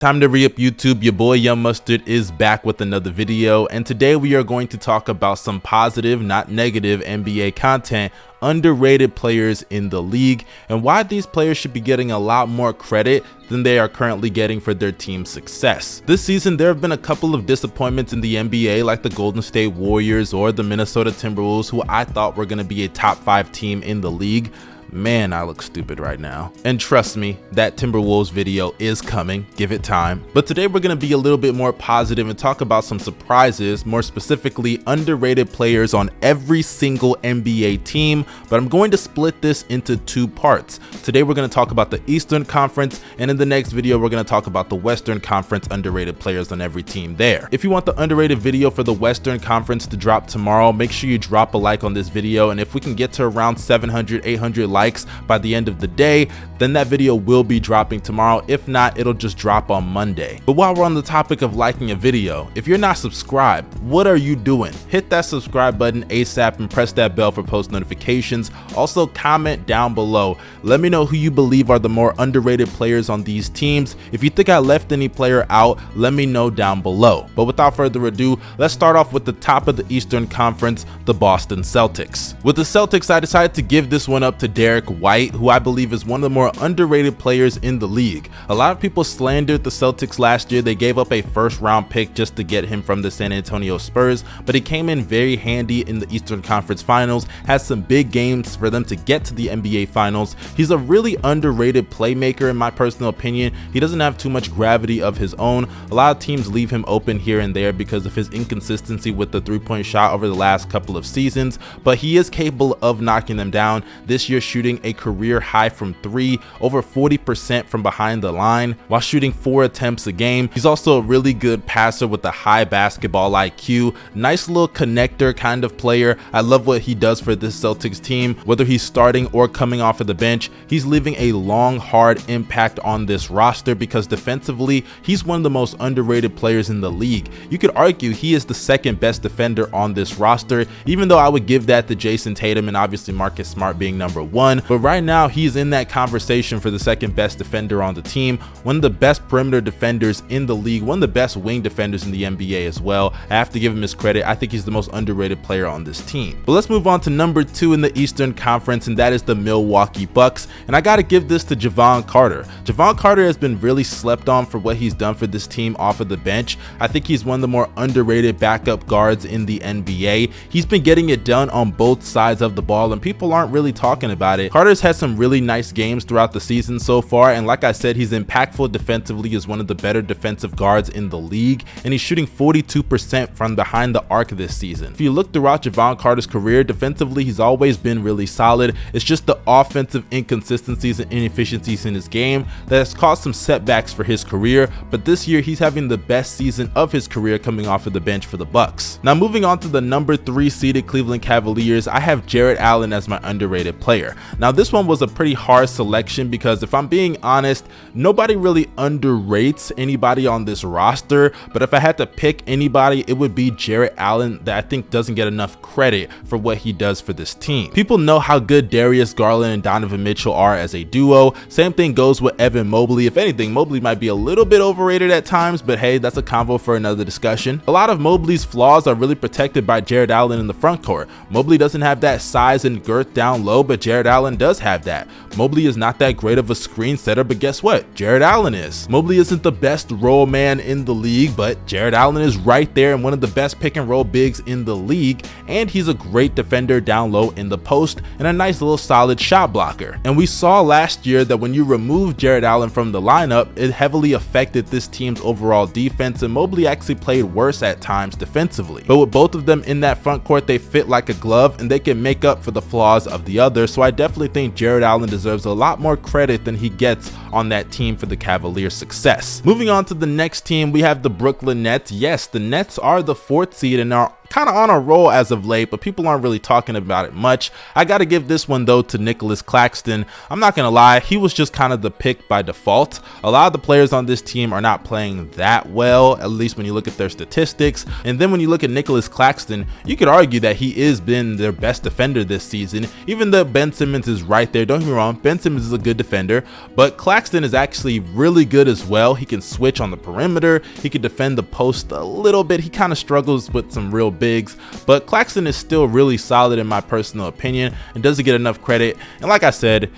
Time to re-up YouTube. Your boy Young Mustard is back with another video, and today we are going to talk about some positive, not negative NBA content, underrated players in the league, and why these players should be getting a lot more credit than they are currently getting for their team's success. This season there have been a couple of disappointments in the NBA, like the Golden State Warriors or the Minnesota Timberwolves, who I thought were going to be a top 5 team in the league. Man, I look stupid right now. And trust me, that Timberwolves video is coming, give it time. But today we're going to be a little bit more positive and talk about some surprises, more specifically underrated players on every single NBA team, but I'm going to split this into 2 parts. Today we're going to talk about the Eastern Conference, and in the next video we're going to talk about the Western Conference underrated players on every team there. If you want the underrated video for the Western Conference to drop tomorrow, make sure you drop a like on this video, and if we can get to around 700, 800 likes by the end of the day, then that video will be dropping tomorrow. If not, it'll just drop on Monday. But while we're on the topic of liking a video, if you're not subscribed, what are you doing? Hit that subscribe button ASAP and press that bell for post notifications. Also comment down below. Let me know who you believe are the more underrated players on these teams. If you think I left any player out, let me know down below. But without further ado, let's start off with the top of the Eastern Conference, the Boston Celtics. With the Celtics, I decided to give this one up to Derek White, who I believe is one of the more underrated players in the league. A lot of people slandered the Celtics last year. They gave up a first-round pick just to get him from the San Antonio Spurs, but he came in very handy in the Eastern Conference Finals, had some big games for them to get to the NBA Finals. He's a really underrated playmaker in my personal opinion. He doesn't have too much gravity of his own. A lot of teams leave him open here and there because of his inconsistency with the three-point shot over the last couple of seasons, but he is capable of knocking them down. This year shooting a career high from 3, over 40% from behind the line, while shooting 4 attempts a game. He's also a really good passer with a high basketball IQ, nice little connector kind of player. I love what he does for this Celtics team. Whether he's starting or coming off of the bench, he's leaving a long, hard impact on this roster because defensively, he's one of the most underrated players in the league. You could argue he is the second best defender on this roster, even though I would give that to Jason Tatum and obviously Marcus Smart being number 1. But right now, he's in that conversation for the second best defender on the team, one of the best perimeter defenders in the league, one of the best wing defenders in the NBA as well. I have to give him his credit. I think he's the most underrated player on this team. But let's move on to number 2 in the Eastern Conference, and that is the Milwaukee Bucks. And I got to give this to Jevon Carter. Jevon Carter has been really slept on for what he's done for this team off of the bench. I think he's one of the more underrated backup guards in the NBA. He's been getting it done on both sides of the ball, and people aren't really talking about it. Carter's had some really nice games throughout the season so far, and like I said, he's impactful defensively, is one of the better defensive guards in the league, and he's shooting 42% from behind the arc this season. If you look throughout Jevon Carter's career, defensively he's always been really solid. It's just the offensive inconsistencies and inefficiencies in his game that has caused some setbacks for his career, but this year he's having the best season of his career coming off of the bench for the Bucks. Now moving on to the number 3 seeded Cleveland Cavaliers, I have Jarrett Allen as my underrated player. Now this one was a pretty hard selection because if I'm being honest, nobody really underrates anybody on this roster, but if I had to pick anybody, it would be Jarrett Allen, that I think doesn't get enough credit for what he does for this team. People know how good Darius Garland and Donovan Mitchell are as a duo. Same thing goes with Evan Mobley. If anything, Mobley might be a little bit overrated at times, but hey, that's a convo for another discussion. A lot of Mobley's flaws are really protected by Jarrett Allen in the front court. Mobley doesn't have that size and girth down low, but Jarrett Allen does have that. Mobley is not that great of a screen setter, but guess what? Jarrett Allen is. Mobley isn't the best roll man in the league, but Jarrett Allen is right there and one of the best pick and roll bigs in the league, and he's a great defender down low in the post and a nice little solid shot blocker. And we saw last year that when you remove Jarrett Allen from the lineup, it heavily affected this team's overall defense, and Mobley actually played worse at times defensively. But with both of them in that front court, they fit like a glove and they can make up for the flaws of the other, so I definitely think Jarrett Allen deserves a lot more credit than he gets on that team for the Cavaliers' success. Moving on to the next team, we have the Brooklyn Nets. Yes, the Nets are the 4th seed and are kind of on a roll as of late, but people aren't really talking about it much. I got to give this one though to Nicholas Claxton. I'm not gonna lie, he was just kind of the pick by default. A lot of the players on this team are not playing that well, at least when you look at their statistics. And then when you look at Nicholas Claxton, you could argue that he has been their best defender this season, even though Ben Simmons is right there. Don't get me wrong, Ben Simmons is a good defender, but Claxton is actually really good as well. He can switch on the perimeter, he can defend the post a little bit. He kind of struggles with some real bigs, but Claxton is still really solid in my personal opinion and doesn't get enough credit. And like I said,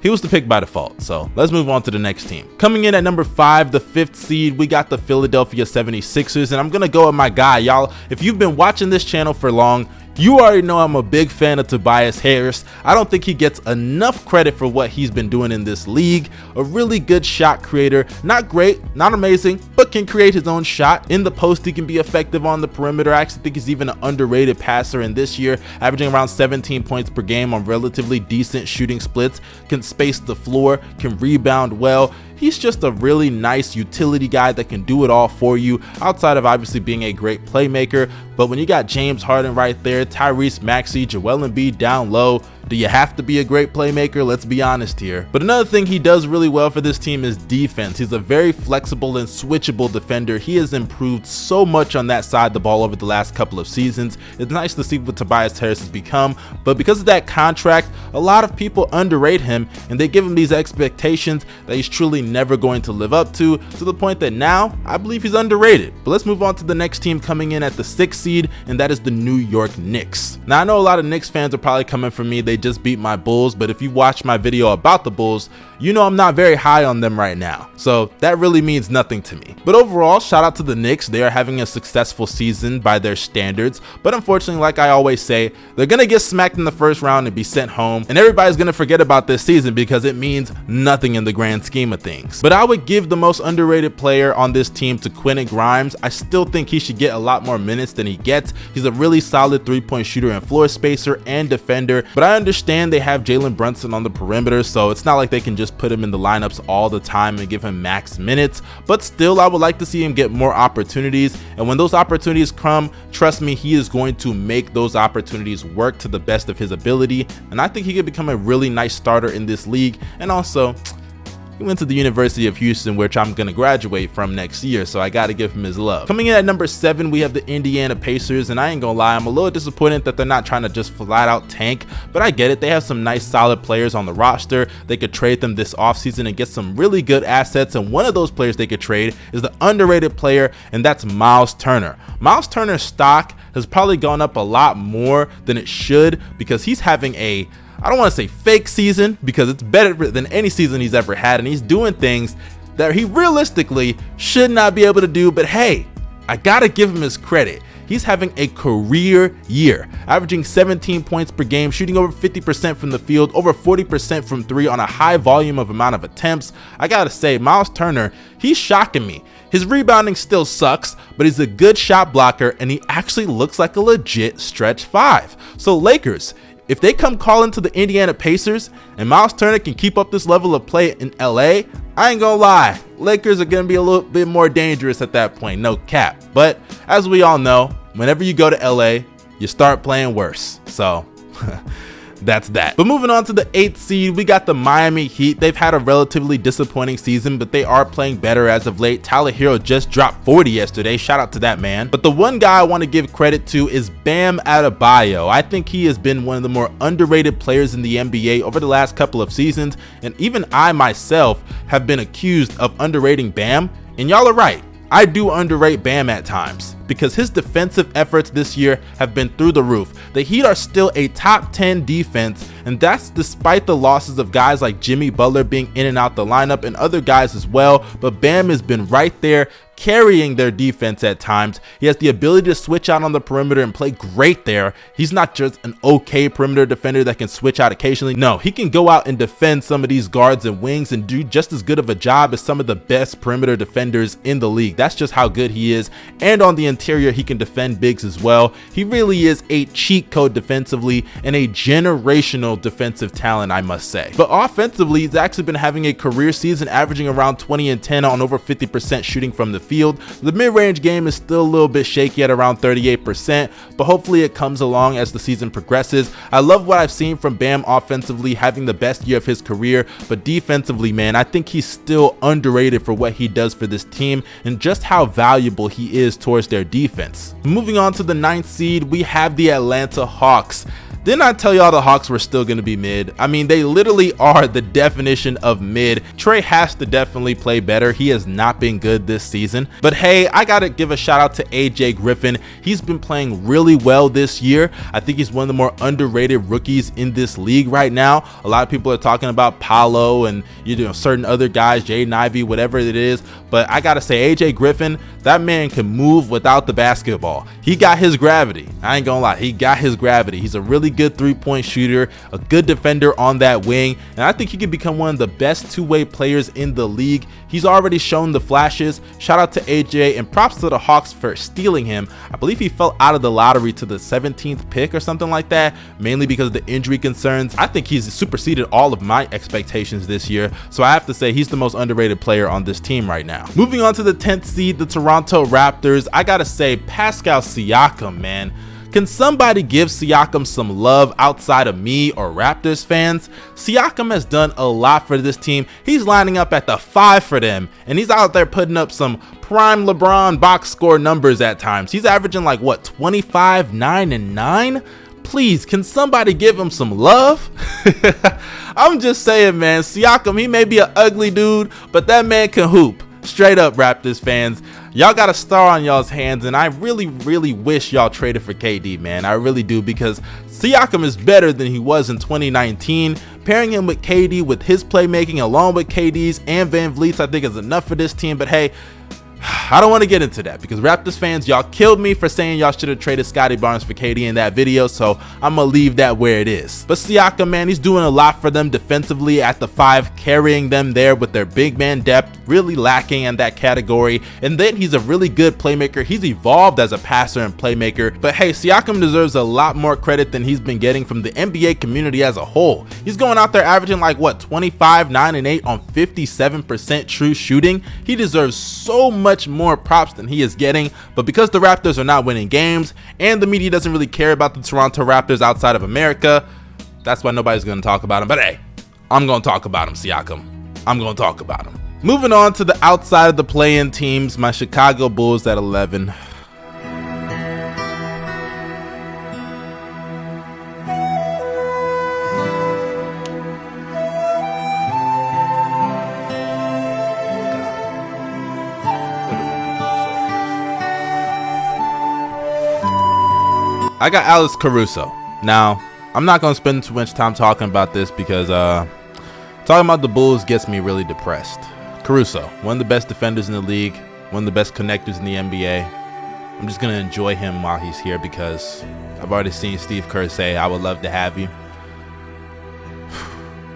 he was the pick by default. So let's move on to the next team. Coming in at number 5, the 5th seed, we got the Philadelphia 76ers, and I'm gonna go with my guy. Y'all, if you've been watching this channel for long, you already know I'm a big fan of Tobias Harris. I don't think he gets enough credit for what he's been doing in this league. A really good shot creator, not great, not amazing, but can create his own shot. In the post, he can be effective on the perimeter. I actually think he's even an underrated passer in this year, averaging around 17 points per game on relatively decent shooting splits, can space the floor, can rebound well. He's just a really nice utility guy that can do it all for you, outside of obviously being a great playmaker. But when you got James Harden right there, Tyrese Maxey, Joel Embiid down low, do you have to be a great playmaker? Let's be honest here. But another thing he does really well for this team is defense. He's a very flexible and switchable defender. He has improved so much on that side of the ball over the last couple of seasons. It's nice to see what Tobias Harris has become, but because of that contract, a lot of people underrate him and they give him these expectations that he's truly never going to live up to the point that now I believe he's underrated. But let's move on to the next team coming in at the 6th seed, and that is the New York Knicks. Now I know a lot of Knicks fans are probably coming for me. They just beat my Bulls, but if you watch my video about the Bulls, you know I'm not very high on them right now, so that really means nothing to me. But overall, shout out to the Knicks. They are having a successful season by their standards, but unfortunately, like I always say, they're gonna get smacked in the first round and be sent home, and everybody's gonna forget about this season because it means nothing in the grand scheme of things. But I would give the most underrated player on this team to Quentin Grimes. I still think he should get a lot more minutes than he gets. He's a really solid three-point shooter and floor spacer and defender, but I understand they have Jalen Brunson on the perimeter, so it's not like they can just put him in the lineups all the time and give him max minutes. But still, I would like to see him get more opportunities, and when those opportunities come, trust me, he is going to make those opportunities work to the best of his ability, and I think he could become a really nice starter in this league. And also, he went to the University of Houston, which I'm going to graduate from next year, so I got to give him his love. Coming in at number 7, we have the Indiana Pacers, and I ain't gonna lie, I'm a little disappointed that they're not trying to just flat out tank, but I get it. They have some nice solid players on the roster. They could trade them this offseason and get some really good assets, and one of those players they could trade is the underrated player, and that's Miles Turner. Miles Turner's stock has probably gone up a lot more than it should because he's having a, I don't want to say fake season because it's better than any season he's ever had, and he's doing things that he realistically should not be able to do. But hey, I gotta give him his credit. He's having a career year, averaging 17 points per game, shooting over 50% from the field, over 40% from 3 on a high volume of amount of attempts. I gotta say, Miles Turner, he's shocking me. His rebounding still sucks, but he's a good shot blocker, and he actually looks like a legit stretch 5. So Lakers, if they come calling to the Indiana Pacers and Miles Turner can keep up this level of play in LA, I ain't gonna lie, Lakers are gonna be a little bit more dangerous at that point, no cap. But as we all know, whenever you go to LA, you start playing worse. So that's that. But moving on to the 8th seed, we got the Miami Heat. They've had a relatively disappointing season, but they are playing better as of late. Tyler Hero just dropped 40 yesterday. Shout out to that man. But the one guy I want to give credit to is Bam Adebayo. I think he has been one of the more underrated players in the NBA over the last couple of seasons, and even I myself have been accused of underrating Bam, and y'all are right. I do underrate Bam at times because his defensive efforts this year have been through the roof. The Heat are still a top 10 defense, and that's despite the losses of guys like Jimmy Butler being in and out the lineup and other guys as well. But Bam has been right there carrying their defense at times. He has the ability to switch out on the perimeter and play great there. He's not just an okay perimeter defender that can switch out occasionally. No, he can go out and defend some of these guards and wings and do just as good of a job as some of the best perimeter defenders in the league. That's just how good he is. And on the interior, he can defend bigs as well. He really is a cheat code defensively and a generational defensive talent, I must say. But offensively, he's actually been having a career season, averaging around 20 and 10 on over 50% shooting from the field. The mid-range game is still a little bit shaky at around 38%, but hopefully it comes along as the season progresses. I love what I've seen from Bam offensively, having the best year of his career, but defensively, man, I think he's still underrated for what he does for this team and just how valuable he is towards their defense. Moving on to the 9th seed, we have the Atlanta Hawks. Didn't I tell y'all the Hawks were still going to be mid? I mean, they literally are the definition of mid. Trey has to definitely play better. He has not been good this season. But hey, I got to give a shout out to AJ Griffin. He's been playing really well this year. I think he's one of the more underrated rookies in this league right now. A lot of people are talking about Paolo and certain other guys, Jaden Ivey, whatever it is. But I got to say, AJ Griffin, that man can move without the basketball. He got his gravity. I ain't gonna lie. He got his gravity. He's a really good three-point shooter, a good defender on that wing, and I think he could become one of the best two-way players in the league. He's already shown the flashes. Shout out to AJ, and props to the Hawks for stealing him. I believe he fell out of the lottery to the 17th pick or something like that, mainly because of the injury concerns. I think he's superseded all of my expectations this year, so I have to say he's the most underrated player on this team right now. Moving on to the 10th seed, the Toronto Raptors. I gotta say, Pascal Siakam, man. Can somebody give Siakam some love outside of me or Raptors fans? Siakam has done a lot for this team. He's lining up at the 5 for them, and he's out there putting up some prime LeBron box score numbers at times. He's averaging like, what, 25, 9, and 9? Please, can somebody give him some love? I'm just saying, man, Siakam, he may be an ugly dude, but that man can hoop. Straight up, Raptors fans, y'all got a star on y'all's hands, and I really wish y'all traded for KD, man. I really do, because Siakam is better than he was in 2019. Pairing him with KD, with his playmaking along with KD's and Van Vliet's, I think is enough for this team. But hey, I don't want to get into that, because Raptors fans, y'all killed me for saying y'all should have traded Scottie Barnes for KD in that video, so I'm gonna leave that where it is. But Siakam, man, he's doing a lot for them defensively at the 5, carrying them there with their big man depth, really lacking in that category. And then he's a really good playmaker. He's evolved as a passer and playmaker. But hey, Siakam deserves a lot more credit than he's been getting from the NBA community as a whole. He's going out there averaging like, what, 25, 9, and 8 on 57% true shooting. He deserves so much more props than he is getting, but because the Raptors are not winning games and the media doesn't really care about the Toronto Raptors outside of America, that's why nobody's going to talk about him. But hey, I'm going to talk about him, Siakam. I'm going to talk about him. Moving on to the outside of the play-in teams, my Chicago Bulls at 11. I got Alex Caruso. Now, I'm not going to spend too much time talking about this, because talking about the Bulls gets me really depressed. Caruso, one of the best defenders in the league, one of the best connectors in the NBA. I'm just going to enjoy him while he's here, because I've already seen Steve Kerr say, I would love to have you.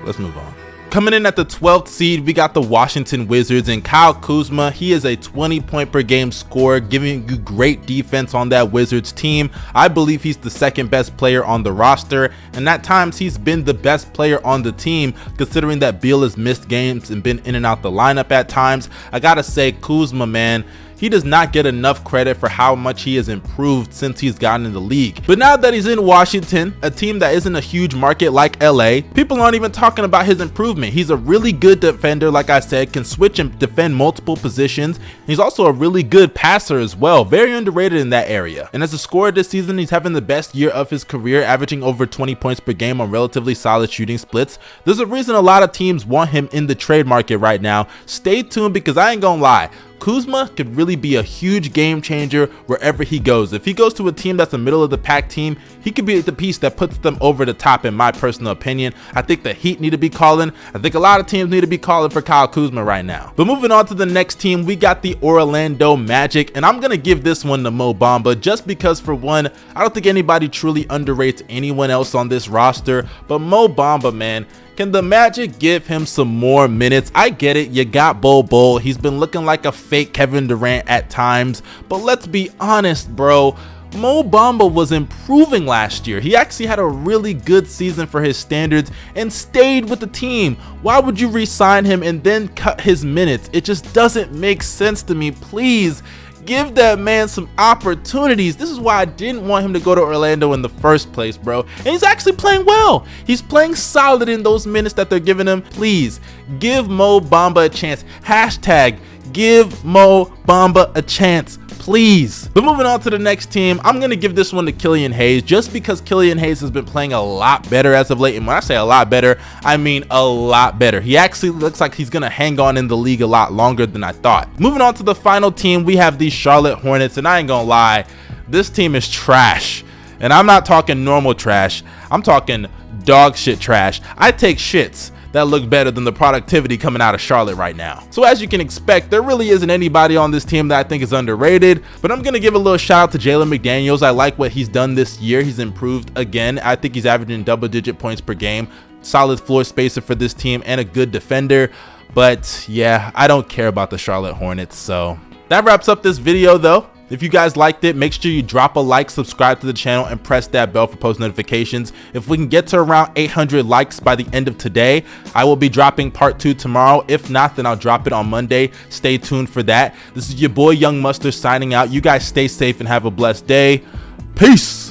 Let's move on. Coming in at the 12th seed, we got the Washington Wizards, and Kyle Kuzma. He is a 20-point per game scorer, giving you great defense on that Wizards team. I believe he's the second best player on the roster, and at times he's been the best player on the team, considering that Beal has missed games and been in and out the lineup at times. I gotta say, Kuzma, man, he does not get enough credit for how much he has improved since he's gotten in the league. But now that he's in Washington, a team that isn't a huge market like LA, people aren't even talking about his improvement. He's a really good defender, like I said, can switch and defend multiple positions. He's also a really good passer as well, very underrated in that area. And as a scorer this season, he's having the best year of his career, averaging over 20 points per game on relatively solid shooting splits. There's a reason a lot of teams want him in the trade market right now. Stay tuned, because I ain't gonna lie, Kuzma could really be a huge game changer wherever he goes. If he goes to a team that's a middle of the pack team, he could be the piece that puts them over the top, in my personal opinion. I think the Heat need to be calling. I think a lot of teams need to be calling for Kyle Kuzma right now. But moving on to the next team, we got the Orlando Magic, and I'm going to give this one to Mo Bamba, just because, for one, I don't think anybody truly underrates anyone else on this roster. But Mo Bamba, man, Can the Magic give him some more minutes? I get it, you got Bol. He's been looking like a fake Kevin Durant at times, but let's be honest, bro. Mo Bamba was improving last year. He actually had a really good season for his standards and stayed with the team. Why would you re-sign him and then cut his minutes? It just doesn't make sense to me. Please give that man some opportunities. This is why I didn't want him to go to Orlando in the first place, bro. And he's actually playing well. He's playing solid in those minutes that they're giving him. Please give Mo Bamba a chance. Hashtag give Mo Bamba a chance, please. But moving on to the next team, I'm going to give this one to Killian Hayes, just because Killian Hayes has been playing a lot better as of late. And when I say a lot better, I mean a lot better. He actually looks like he's going to hang on in the league a lot longer than I thought. Moving on to the final team, we have the Charlotte Hornets. And I ain't going to lie, this team is trash. And I'm not talking normal trash. I'm talking dog shit trash. I take shits that look better than the productivity coming out of Charlotte right now. So as you can expect, there really isn't anybody on this team that I think is underrated, but I'm gonna give a little shout out to Jalen McDaniels. I like what he's done this year. He's improved again. I think he's averaging double-digit points per game, solid floor spacer for this team, and a good defender. But yeah, I don't care about the Charlotte Hornets. So that wraps up this video though. If you guys liked it, make sure you drop a like, subscribe to the channel, and press that bell for post notifications. If we can get to around 800 likes by the end of today, I will be dropping part 2 tomorrow. If not, then I'll drop it on Monday. Stay tuned for that. This is your boy Young Mustard signing out. You guys stay safe and have a blessed day. Peace.